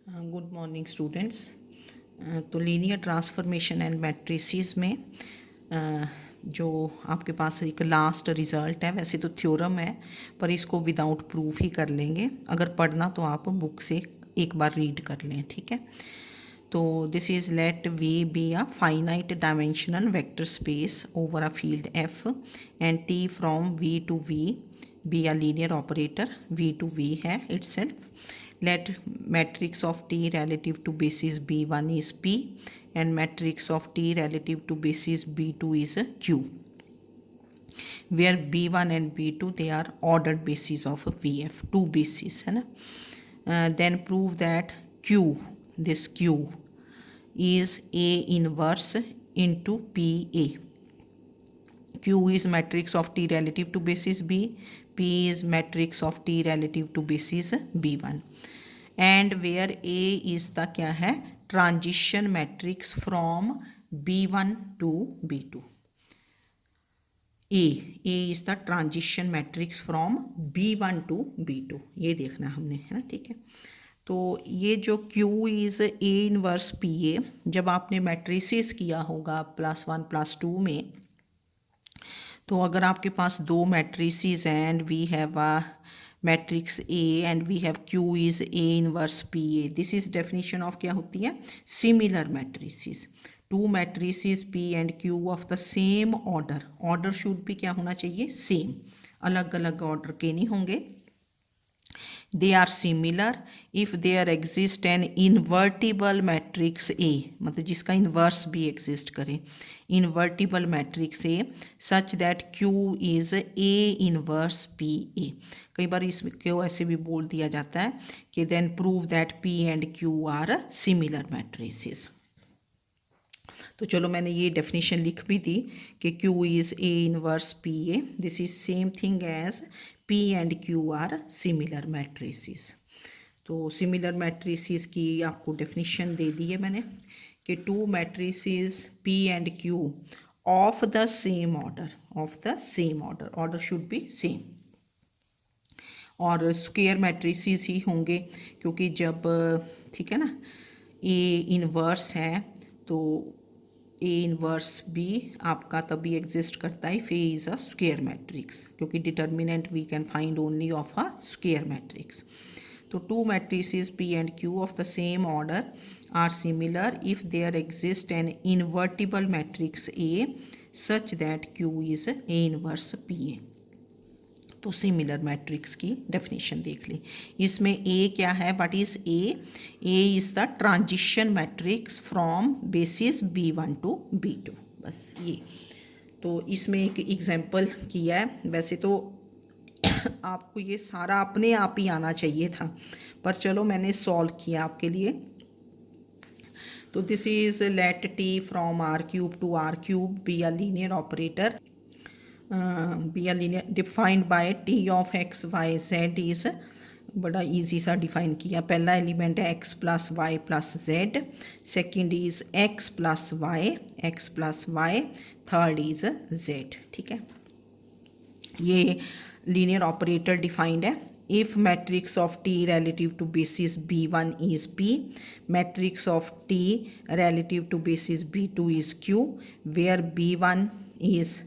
Good morning students. तो linear transformation and matrices में जो आपके पास एक लास्ट रिज़ल्ट है, वैसे तो थ्योरम है पर इसको विदाउट प्रूफ ही कर लेंगे। अगर पढ़ना तो आप बुक से एक बार रीड कर लें, ठीक है। तो this is let V be a finite dimensional vector space over a field F and T from V to V be a linear operator. V to V है itself. Let matrix of T relative to basis B1 is P and matrix of T relative to basis B2 is Q, where B1 and B2 they are ordered bases of VF, two bases है ना. Then prove that Q, this Q is A inverse into PA. Q is matrix of T relative to basis B, P is matrix of T relative to basis B1, and where A is the क्या है transition matrix from B1 to B2. A is the transition matrix from B1 to B2, ये देखना हमने, है ना, ठीक है। तो ये जो Q is A inverse PA, जब आपने मैट्रिसेस किया होगा +1 +2 में, तो अगर आपके पास दो मैट्रिसेस हैं and we have a matrix A and we have Q is A inverse PA, this is definition of क्या होती है, similar matrices. Two matrices P and Q of the same order, order should भी क्या होना चाहिए, same, अलग अलग order के नहीं होंगे। They are similar if there exist an invertible matrix A, मतलब जिसका इन्वर्स भी एग्जिस्ट करे, invertible matrix A such that Q is A inverse P A. कई बार इसको ऐसे भी बोल दिया जाता है कि then prove that P and Q are similar matrices. तो चलो मैंने ये डेफिनेशन लिख भी दी कि Q is A inverse P A, this is same thing as P and Q are similar matrices. तो सिमिलर मैट्रिसेस की आपको डेफिनेशन दे दी है मैंने कि two matrices P and Q of the same order, of the same order, order should be same, और square matrices ही होंगे क्योंकि जब, ठीक है ना, A इनवर्स है तो A इनवर्स भी आपका तभी एग्जिस्ट करता है if A is a square matrix, क्योंकि determinant we can find only of a square matrix. तो two matrices P and Q of the same order are similar if there exist an invertible matrix A such that Q is A inverse PA। तो similar matrix की definition देख ली। इसमें A क्या है, what is A, A is the transition matrix from basis B1 to B2, बस ये। तो इसमें एक एग्जांपल किया है, वैसे तो आपको ये सारा अपने आप ही आना चाहिए था, पर चलो मैंने सॉल्व किया आपके लिए। तो this is let T from R³ to R³ be a linear operator, be a linear defined by T of X Y Z is, बड़ा इजी सा डिफाइन किया। पहला एलिमेंट है X plus Y plus Z, second is X plus Y, third is Z, ठीक है। ये linear operator defined है। If matrix of T relative to basis B1 is P, matrix of T relative to basis B2 is Q, where B1 is,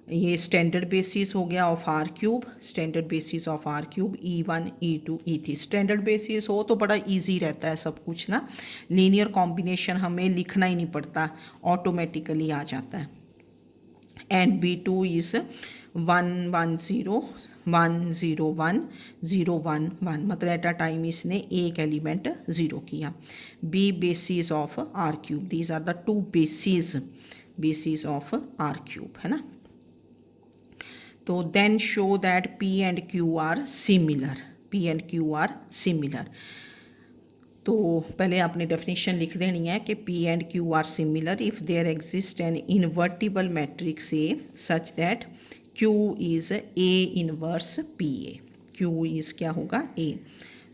ये standard basis हो गया of R³, standard basis of R³ E1 E2 E3। Standard basis हो तो बड़ा easy रहता है सब कुछ ना, लीनियर कॉम्बिनेशन हमें लिखना ही नहीं पड़ता, ऑटोमेटिकली आ जाता है। एंड B2 इज़ 1 1 0 1 0 1 0 1 1, मतलब एट अ टाइम इसने एक एलिमेंट ज़ीरो किया। B basis of R³, these are the two basis of R³, है ना। तो then show that P and Q are similar, P and Q are similar. तो पहले आपने डेफिनेशन लिख देनी है कि P and Q are similar if there exist an invertible matrix A such that Q is A inverse PA, Q is क्या होगा A।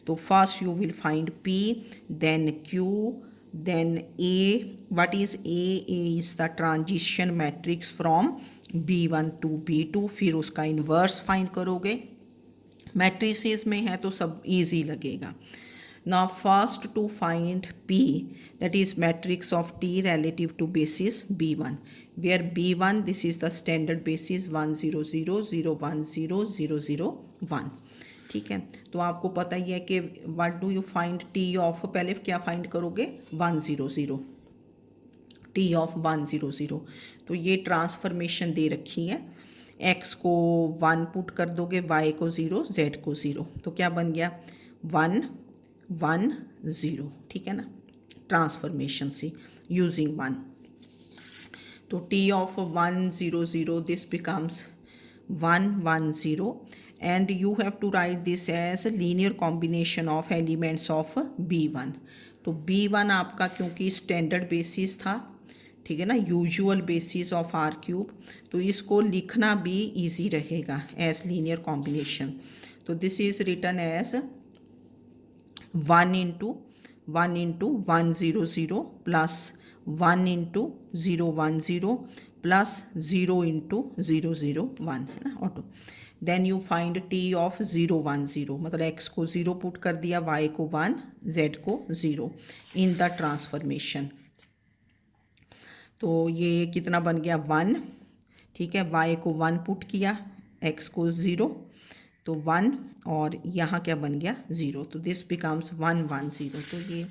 तो first you will find P, then Q, then A। What is A, A is the transition matrix from B1 to B2, फिर उसका inverse find करोगे। Matrices में है तो सब इजी लगेगा। Now first to find P, that is matrix of T relative to basis B1, where B1 this is the standard basis 1 0 0 0 1 0 0 0 1. ठीक है, तो आपको पता ही है कि what do you find T of, पहले क्या फाइंड करोगे 1 0 0, टी ऑफ 1 0 0. तो ये ट्रांसफॉर्मेशन दे रखी है, x को 1 पुट कर दोगे, y को 0, z को 0, तो क्या बन गया 1 1 0. ठीक है ना, ट्रांसफॉर्मेशन से यूजिंग 1. तो T of 1 0 0 this becomes 1 1 0 and you have to write this as linear combination of elements of B1. तो B1 आपका क्योंकि स्टैंडर्ड बेसिस था, ठीक है ना, usual basis of R cube, तो इसको लिखना भी इजी रहेगा एज लीनियर कॉम्बिनेशन. तो this is written as 1 into 1 0 0 plus 1 into 0 1 0 plus 0 into 0 0 1, है ना ऑटो. Then you find T of 0 1 0, मतलब x को 0 पुट कर दिया, y को 1, z को 0 इन द ट्रांसफॉर्मेशन. तो ये कितना बन गया 1. ठीक है, y को 1 पुट किया, x को 0, तो 1, और यहाँ क्या बन गया 0. तो दिस बिकम्स 1 1 0. तो ये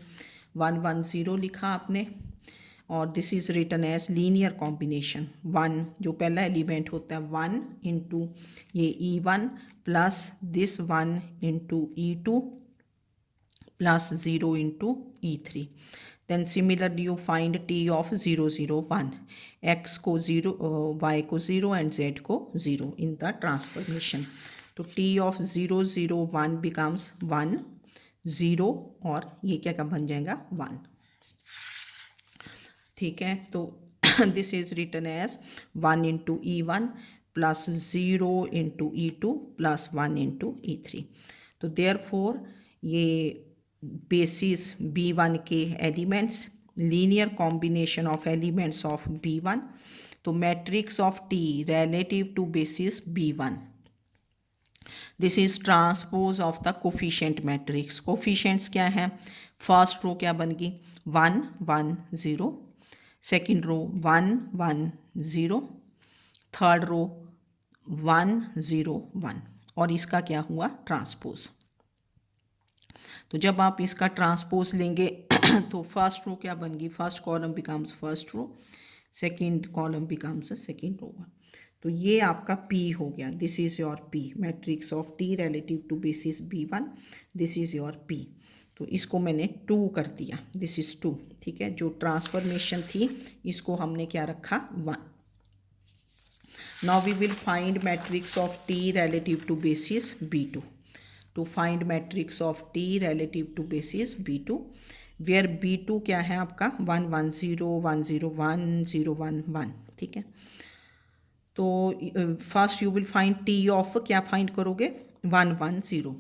1 1 0 लिखा आपने, और this is written as linear combination. 1 जो पहला एलिमेंट होता है 1 इंटू ये E1 plus this 1 into E2 plus 0 into E3. Then similarly you find T of 0 0 1, x को 0, y को 0 एंड z को 0 इन द ट्रांसफॉर्मेशन. तो टी ऑफ 0 0 1 बिकम्स 1 0, और ये क्या बन जाएगा 1. ठीक है, तो this is written as 1 into E1 plus 0 into E2 plus 1 into E3. तो देयरफॉर ये बेसिस B1 के elements, linear combination of elements of B1. तो matrix of T relative to basis B1, this is transpose of the coefficient matrix. Coefficients क्या है, first row क्या बन गई 1 1 0, second row 1 1 0, third row 1 0 1, और इसका क्या हुआ ट्रांसपोज. तो जब आप इसका ट्रांसपोज लेंगे तो फर्स्ट रो क्या बन गई, first column becomes first row, second column becomes second row. तो ये आपका P हो गया, this is your P, matrix of T relative to basis B1, this is your P. तो इसको मैंने 2 कर दिया, दिस इज़ 2. ठीक है, जो ट्रांसफॉर्मेशन थी इसको हमने क्या रखा 1. Now we will find matrix of T relative to basis B2. To find matrix of T relative to basis B2, where B2 क्या है आपका 1 1 0 1 0 1 0 1 1. ठीक है, तो first you will find T of, क्या फाइंड करोगे 1 1 0.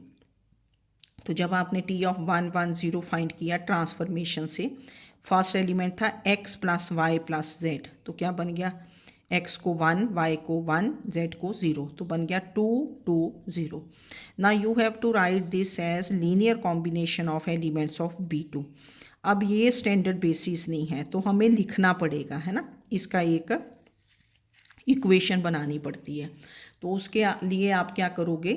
तो जब आपने टी ऑफ 1 1 0 फाइंड किया ट्रांसफॉर्मेशन से, फर्स्ट एलिमेंट था x plus Y plus z, तो क्या बन गया x को 1, y को 1, z को 0, तो बन गया 2 2 0. ना you have to write this as linear combination of elements of B2. अब ये स्टैंडर्ड बेसिस नहीं है, तो हमें लिखना पड़ेगा, है ना, इसका एक इक्वेशन बनानी पड़ती है. तो उसके लिए आप क्या करोगे,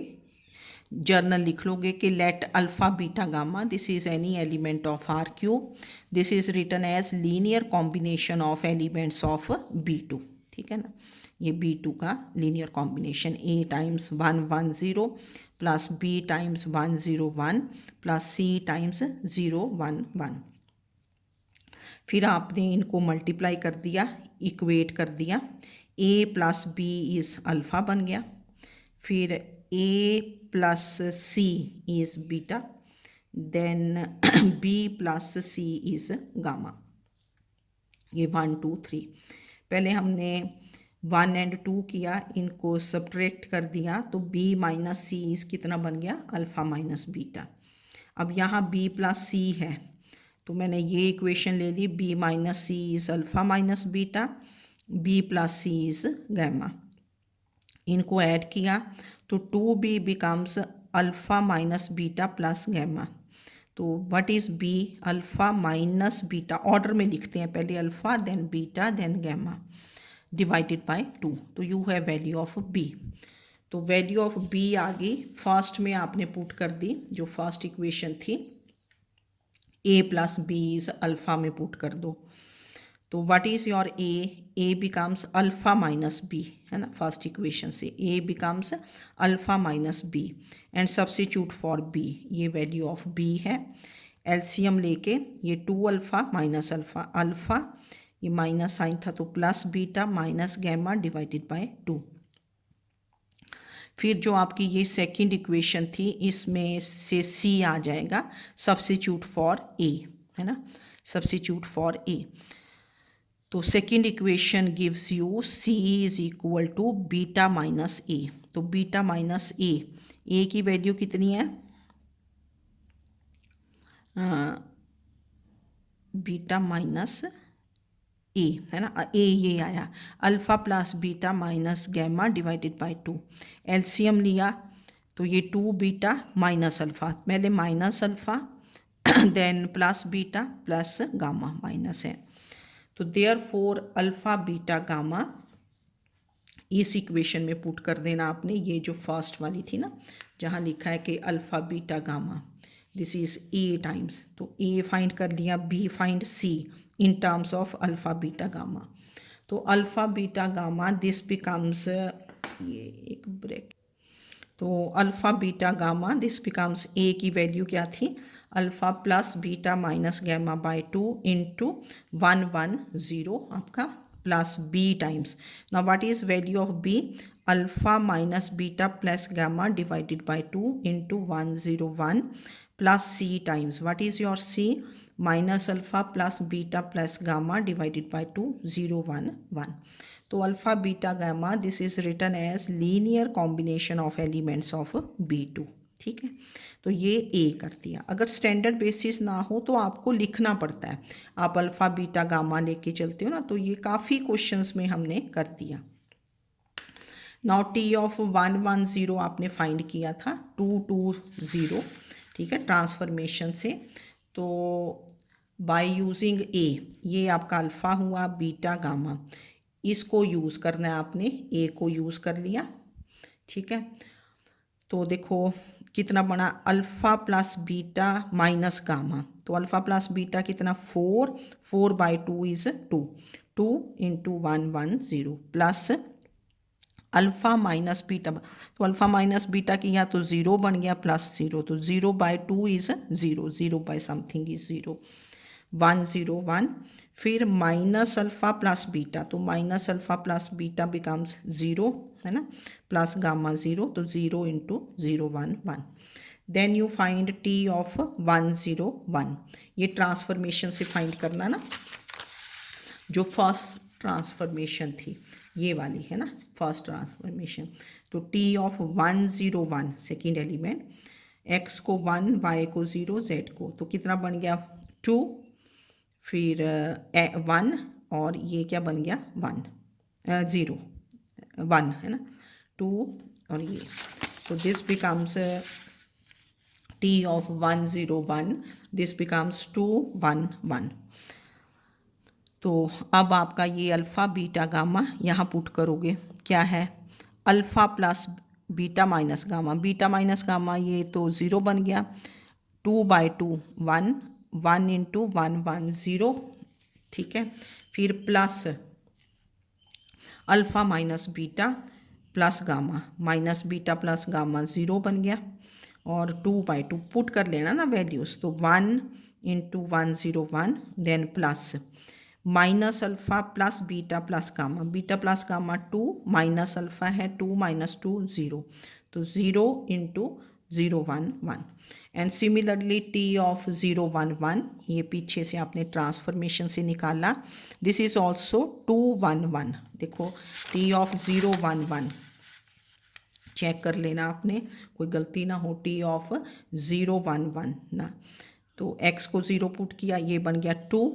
जर्नल लिख लोगे कि let alpha beta gamma, this is any element of R cube, this is written as linear combination of elements of B2. ठीक है ना, ये B2 का linear combination A times 1 1 0 plus B times 1 0 1 plus C times 0 1 1. फिर आपने इनको multiply कर दिया, इक्वेट कर दिया, A plus B is alpha बन गया, फिर A plus C is beta, then B plus C is gamma. ये 1 2 3. पहले हमने 1 एंड 2 किया, इनको सब्ट्रैक्ट कर दिया, तो B माइनस C इज़ कितना बन गया अल्फ़ा माइनस बीटा. अब यहाँ B प्लस C है, तो मैंने ये इक्वेशन ले ली, B minus C is alpha minus beta, B plus C is gamma. इनको ऐड किया तो 2B becomes alpha minus beta plus gamma. तो what is B, alpha minus beta, order में लिखते हैं, पहले alpha then beta then gamma divided by 2। तो you है वैल्यू ऑफ बी। तो वैल्यू ऑफ बी आ गई, फर्स्ट में आपने पुट कर दी, जो फर्स्ट इक्वेशन थी A plus B is alpha में पुट कर दो। तो what is your A becomes alpha minus B, है ना, फर्स्ट इक्वेशन से A becomes alpha minus B and substitute for B, ये वैल्यू ऑफ बी है। एलसीएम लेके ये 2 अल्फ़ा माइनस अल्फ़ा, अल्फ़ा ये माइनस साइन था तो plus beta minus gamma divided by 2। फिर जो आपकी ये सेकंड इक्वेशन थी, इसमें से सी आ जाएगा, सब्स्टिट्यूट फॉर ए, है ना, सब्स्टिट्यूट फॉर ए। तो second equation gives you C is equal to beta minus A. तो बीटा माइनस ए की वैल्यू कितनी है, बीटा माइनस ए, है ना, ए ये आया alpha plus beta minus gamma divided by 2। LCM लिया तो ये 2 बीटा माइनस अल्फ़ा, पहले minus alpha then plus beta plus gamma minus है। तो देयरफॉर अल्फ़ा बीटा गामा इस इक्वेशन में पुट कर देना आपने, ये जो फर्स्ट वाली थी ना, जहाँ लिखा है कि alpha beta gamma, this is A times, तो ए फाइंड कर लिया, B find C in terms of alpha beta gamma. तो alpha beta gamma this becomes, ये एक ब्रेक, तो alpha beta gamma this becomes, A की वैल्यू क्या थी, alpha plus beta minus gamma by 2 into 110 आपका plus B times. Now what is value of B, alpha minus beta plus gamma divided by 2 into 101 plus C times, what is your C, minus alpha plus beta plus gamma divided by 2 011। तो alpha beta gamma this is written as linear combination of elements of B2, ठीक है। तो ये ए कर दिया। अगर standard basis ना हो तो आपको लिखना पड़ता है, आप अल्फ़ा बीटा गामा लेके चलते हो ना, तो ये काफ़ी क्वेश्चंस में हमने कर दिया। नाउ टी ऑफ 110 आपने फाइंड किया था 220, ठीक है, ट्रांसफॉर्मेशन से। तो बाय यूजिंग ए, ये आपका अल्फ़ा हुआ, बीटा गामा, इसको यूज़ करना है आपने, ए को यूज़ कर लिया, ठीक है। तो देखो कितना बना, alpha plus beta minus gamma, तो अल्फ़ा प्लस बीटा कितना 4 by 2 is 2 into 110 plus alpha minus beta, तो अल्फ़ा माइनस बीटा किया तो 0 बन गया प्लस 0, तो 0 by 2 is 0, 0 by something is 0, 101। फिर माइनस अल्फ़ा प्लस बीटा, तो minus alpha plus beta becomes 0, है ना, प्लस गामा 0, तो 0 into 011। Then you find T of 101, ये ट्रांसफॉर्मेशन से फाइंड करना ना, जो फर्स्ट ट्रांसफॉर्मेशन थी ये वाली, है ना, फर्स्ट ट्रांसफॉर्मेशन। तो T of 101 second element, x को 1, वाई को 0, जेड को, तो कितना बन गया 2, फिर 1 और ये क्या बन गया 0 1, है ना, 2 और ये, तो this becomes T of 101, this becomes 211। तो अब आपका ये अल्फ़ा बीटा गामा यहाँ पुट करोगे, क्या है alpha plus beta minus gamma, beta minus gamma ये तो 0 बन गया, 2 बाई 2 1, 1 इंटू 110, ठीक है। फिर plus alpha minus beta plus gamma, minus beta plus gamma 0 बन गया, और 2 बाई 2 पुट कर लेना ना वैल्यूज़, तो 1 into 101 then plus minus alpha plus beta plus gamma, beta plus gamma 2 minus alpha है 2 माइनस 2 0, तो 0 into 011। And similarly T of 011, ये पीछे से आपने ट्रांसफॉर्मेशन से निकाला, दिस इज़ ऑल्सो 211। देखो टी ऑफ 011 चेक कर लेना आपने, कोई गलती ना हो, टी ऑफ 011 ना, तो एक्स को 0 पुट किया, ये बन गया 2,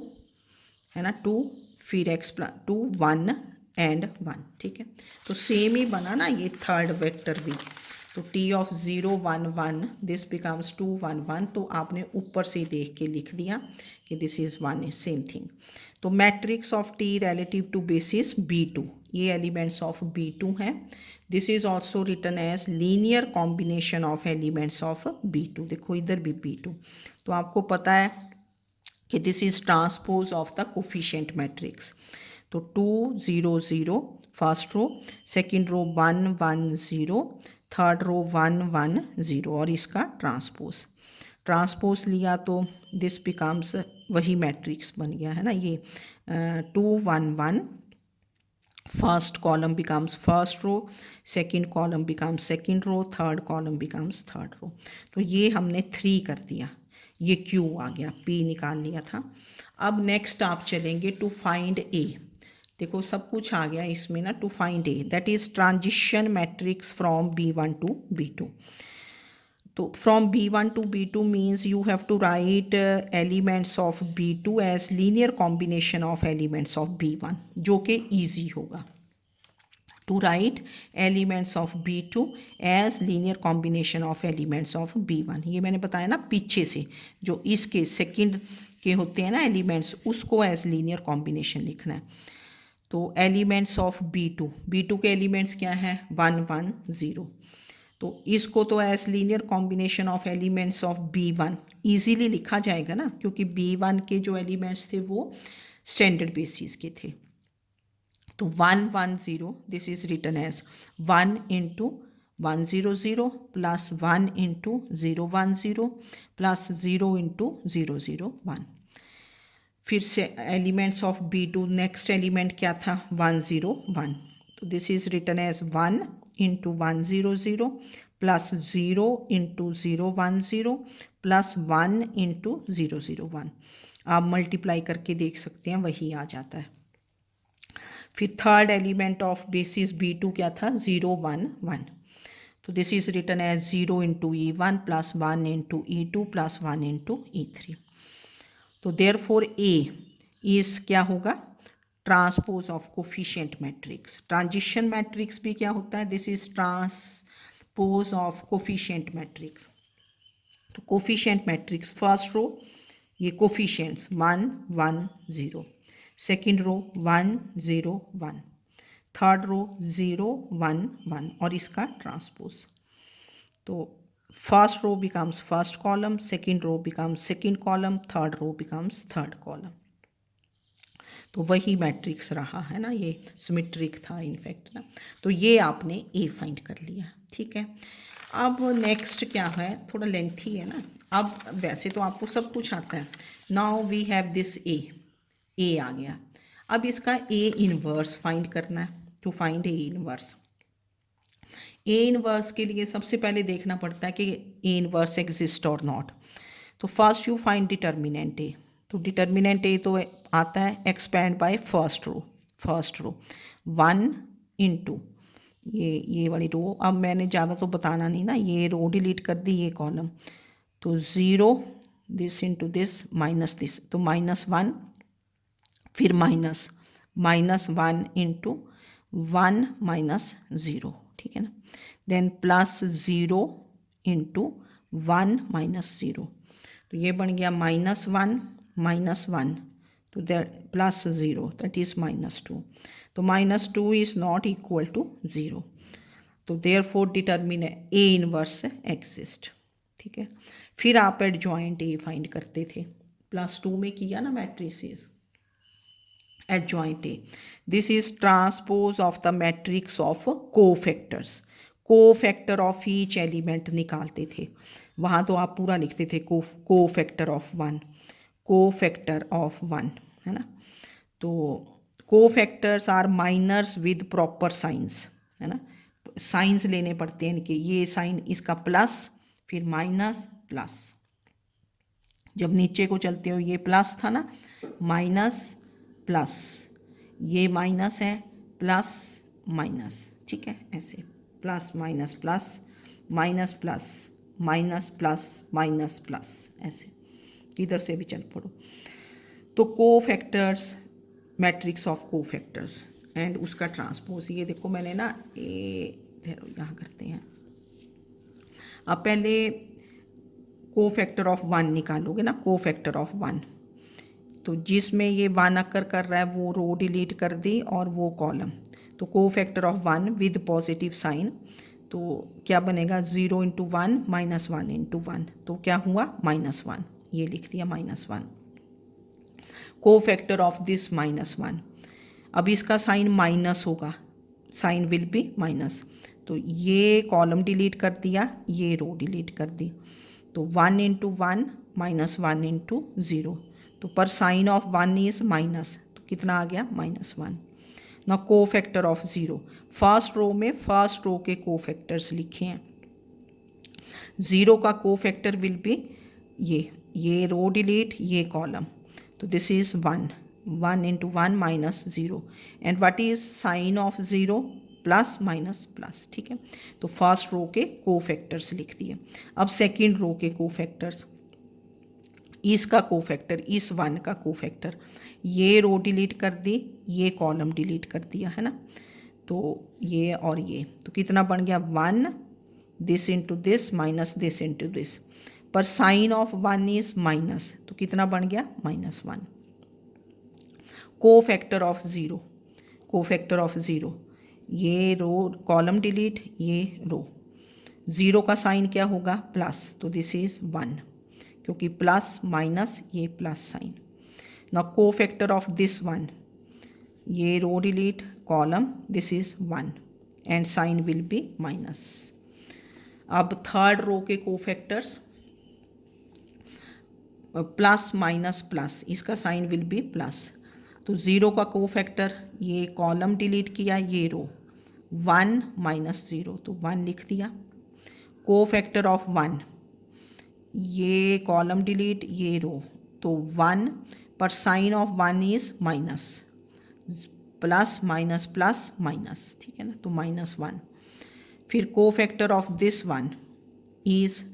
है ना, 2, फिर एक्स प्लस 2 1 एंड 1, ठीक है। तो सेम ही बना ना ये थर्ड वेक्टर भी, तो टी ऑफ 0 1 1 दिस बिकम्स 2 1 1, तो आपने ऊपर से देख के लिख दिया कि this is 1 is same thing. तो matrix of T relative to basis B2, ये एलिमेंट्स ऑफ B2 हैं। This is also written as linear combination of elements of B2। देखो इधर भी B2, तो आपको पता है कि this is transpose of the coefficient matrix. तो 2 0 0 first row, second row 1 1 0, third row 1 1 0 और इसका ट्रांसपोज। ट्रांसपोज लिया तो दिस बिकम्स वही मैट्रिक्स बन गया है ना, ये 2 1 1, first column becomes first row, second column becomes second row, third column becomes third row. तो ये हमने 3 कर दिया, ये Q आ गया, P निकाल लिया था। अब नेक्स्ट आप चलेंगे टू फाइंड A। देखो सब कुछ आ गया इसमें ना, to find A that is transition matrix from B1 to B2। तो from B1 to B2 means you have to write elements of B2 as linear combination of elements of B1, जो कि easy होगा। To write elements of B2 as linear combination of elements of B1, ये मैंने बताया ना पीछे से, जो इसके सेकंड के होते हैं ना एलिमेंट्स, उसको एज लीनियर कॉम्बिनेशन लिखना है। तो एलिमेंट्स ऑफ B2 के एलिमेंट्स क्या है 1 1 0, तो इसको तो as linear combination of elements of B1 easily लिखा जाएगा ना, क्योंकि B1 के जो एलिमेंट्स थे वो स्टैंडर्ड बेसिस के थे। तो 1 1 0 this is written as 1 into 1 0 0 plus 1 into 0 1 0 plus 0 into 0 0 1। फिर से elements of B2, next element क्या था 1 0 1, तो this is written as 1 into 1 0 0 plus 0 into 0 1 0 plus 1 into 0 0 1। आप मल्टीप्लाई करके देख सकते हैं, वही आ जाता है। फिर third element of basis B2 क्या था 0 1 1, तो this is written as 0 into E1 plus 1 into E2 plus 1 into E3। तो देयरफॉर A इज क्या होगा transpose of coefficient matrix. Transition matrix भी क्या होता है, this is transpose of coefficient matrix. तो कोफिशिएंट मैट्रिक्स फर्स्ट रो ये coefficients 1 1 0, second row 1 0 1, third row 0 1 1 और इसका ट्रांसपोज। तो first row becomes first column, second row becomes second column, third row becomes third column. तो वही matrix रहा है ना, ये सिमेट्रिक था इनफैक्ट ना। तो ये आपने ए फाइंड कर लिया, ठीक है। अब नेक्स्ट क्या है, थोड़ा लेंथी है ना। अब वैसे तो आपको सब कुछ आता है। Now we have this A आ गया। अब इसका ए इनवर्स फाइंड करना है। To find A inverse, A inverse के लिए सबसे पहले देखना पड़ता है कि ए इनवर्स एग्जिस्ट और नॉट। तो first you find determinant A. तो डिटर्मिनेंट ए तो आता है expand by first row 1 into ये वाली रो। अब मैंने ज़्यादा तो बताना नहीं ना, ये रो डिलीट कर दी, ये कॉलम। तो 0 this into this minus this, तो -1, फिर -1 इंटू 1 -0, ठीक है ना। देन प्लस 0 इंटू 1 -0, तो ये बन गया -1 तो दैट प्लस 0 दैट इज -2। तो -2 इज नॉट इक्वल टू 0, तो देयरफॉर डिटरमिन ए इनवर्स एग्जिस्ट, ठीक है। फिर आप एडजॉइंट ए फाइंड करते थे, +2 में किया ना matrices. Adjoint A this is transpose of the matrix of cofactors. Cofactor of each element निकालते थे, वहाँ तो आप पूरा लिखते थे कोफैक्टर ऑफ 1, कोफैक्टर ऑफ 1, है ना। तो cofactors are minors with proper signs, है ना। साइंस लेने पड़ते हैं इनके, ये साइन इसका प्लस, फिर माइनस प्लस। जब नीचे को चलते हो ये प्लस था ना, माइनस प्लस, ये माइनस है, प्लस माइनस, ठीक है। ऐसे plus minus plus minus plus minus plus minus plus, ऐसे किधर से भी चल पड़ो। तो cofactors, matrix of cofactors and उसका ट्रांसपोज। ये देखो मैंने ना यहाँ करते हैं, अब पहले को फैक्टर ऑफ 1 निकालोगे ना, को फैक्टर ऑफ 1, तो जिसमें ये 1 अकर कर रहा है वो रो डिलीट कर दी और वो कॉलम। तो cofactor of 1 with positive sign, तो क्या बनेगा 0 इंटू 1 माइनस 1 इंटू 1, तो क्या हुआ -1, ये लिख दिया -1। को फैक्टर ऑफ दिस -1, अब इसका साइन माइनस होगा, साइन विल बी माइनस, तो ये कॉलम डिलीट कर दिया, ये रो डिलीट कर दी, तो 1 इंटू 1 माइनस 1 इंटू 0, तो पर साइन ऑफ 1 इज माइनस, तो कितना आ गया -1। ना को फैक्टर ऑफ 0, फर्स्ट रो में फर्स्ट रो के को फैक्टर्स लिखे हैं। 0 का को फैक्टर विल बी ये रो डिलीट, ये कॉलम, तो this is 1 into 1 minus 0, and what is sine of 0 plus minus plus, ठीक है। तो फर्स्ट रो के को फैक्टर्स लिख दिए। अब सेकेंड रो के को फैक्टर्स, इसका को फैक्टर, इस 1 का को फैक्टर, ये रो डिलीट कर दी, ये कॉलम डिलीट कर दिया, है ना, तो ये और ये, तो कितना बन गया 1 this into this minus this into this, पर साइन ऑफ 1 इज माइनस, तो कितना बन गया -1। को फैक्टर ऑफ 0, को फैक्टर ऑफ 0, ये रो कॉलम डिलीट, ये रो, 0 का साइन क्या होगा प्लस, तो दिस इज 1, क्योंकि प्लस माइनस ये प्लस साइन। ना को फैक्टर ऑफ दिस 1, ये row delete column, this is 1 and sign will be minus. अब थर्ड रो के cofactors plus minus plus, इसका साइन विल बी प्लस, तो 0 का को फैक्टर, ये कॉलम डिलीट किया, ये रो 1 माइनस 0, तो 1 लिख दिया। को फैक्टर ऑफ 1, ये कॉलम डिलीट, ये रो, तो 1, पर sign of 1 is minus, plus minus plus minus, ठीक है ना, तो -1। फिर को फैक्टर ऑफ दिस 1 इज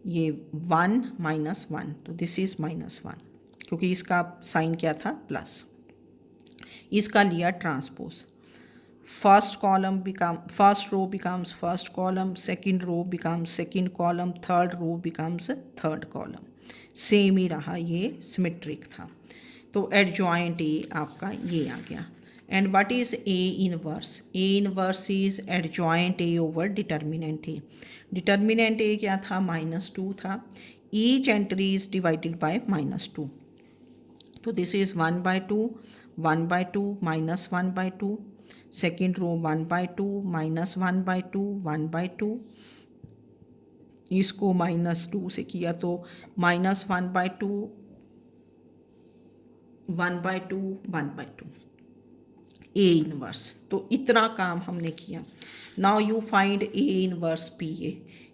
ये 1 माइनस 1, तो दिस इज -1, क्योंकि इसका साइन क्या था प्लस। इसका लिया transpose, first column become first row becomes first column, second row becomes second column, third row becomes third column, same ही रहा, ये सिमेट्रिक था। तो एडजॉइंट ए आपका ये आ गया। And what is A inverse? A inverse is adjoint A over determinant A. Determinant A क्या था -2 था, each entry is divided by -2, तो दिस इज 1/2 1/2 -1/2, सेकेंड रो 1/2 -1/2 1/2, इसको -2 से किया तो -1/2 1/2 1/2, ए इनवर्स। तो इतना काम हमने किया। Now you find A inverse P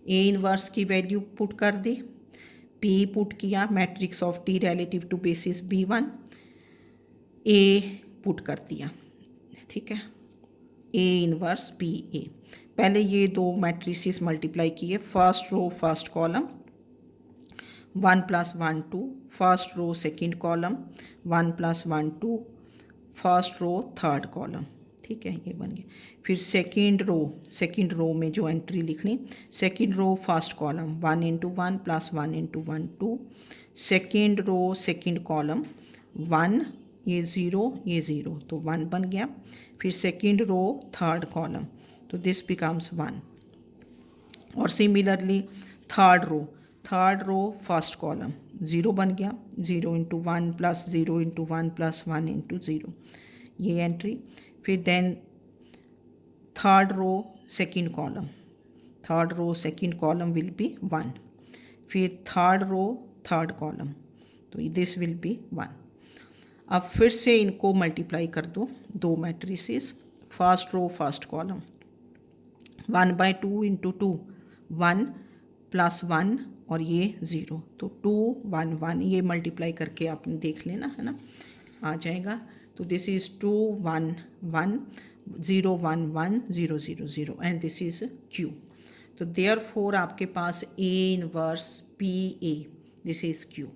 A inverse की वैल्यू पुट कर दी, पी पुट किया, matrix of T relative to basis B1, A put कर दिया, ठीक है, ए इनवर्स पी ए। पहले ये दो मैट्रिसेस मल्टीप्लाई किए, first row first column 1 + 1 2, first row second column 1 + 1 2, first row third column, ठीक है, ये बन गया। फिर सेकंड रो में जो एंट्री लिखनी, second row first column 1 × 1 + 1 × 1 2, second row second column 1, ये 0 तो 1 बन गया। फिर सेकंड रो थर्ड कॉलम, तो दिस बिकम्स 1, और similarly third row first column 0 बन गया, 0 × 1 + 0 × 1 + 1 × 0, ये एंट्री। फिर then third row second column will be 1, फिर थर्ड रो थर्ड कॉलम, तो दिस विल बी 1। अब फिर से इनको मल्टीप्लाई कर दो, दो matrices, first row first column 1/2 × 2 1 + 1 और ये 0, तो 2 1 1, ये मल्टीप्लाई करके आपने देख लेना, है ना, आ जाएगा। तो this is 2 1 1 0 1 1 0 0 0 and this is Q। तो देयरफॉर आपके पास A inverse PA, this is Q,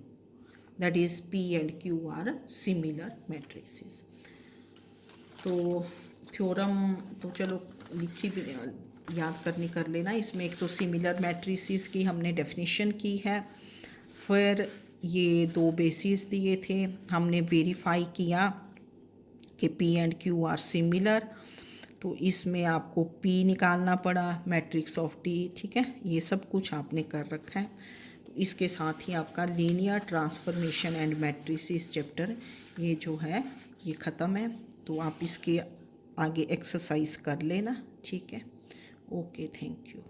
that is P and Q are similar matrices. तो थ्योरम तो चलो लिखी भी याद करनी कर लेना। इसमें एक तो सिमिलर मैट्रिसेस की हमने डेफिनेशन की है, फिर ये दो बेसिस दिए थे, हमने वेरीफाई किया कि P and Q are similar, तो इसमें आपको पी निकालना पड़ा, मैट्रिक्स ऑफ टी, ठीक है, ये सब कुछ आपने कर रखा है। तो इसके साथ ही आपका linear transformation and matrices chapter ये जो है ये ख़त्म है। तो आप इसके आगे एक्सरसाइज कर लेना, ठीक है। Okay, thank you.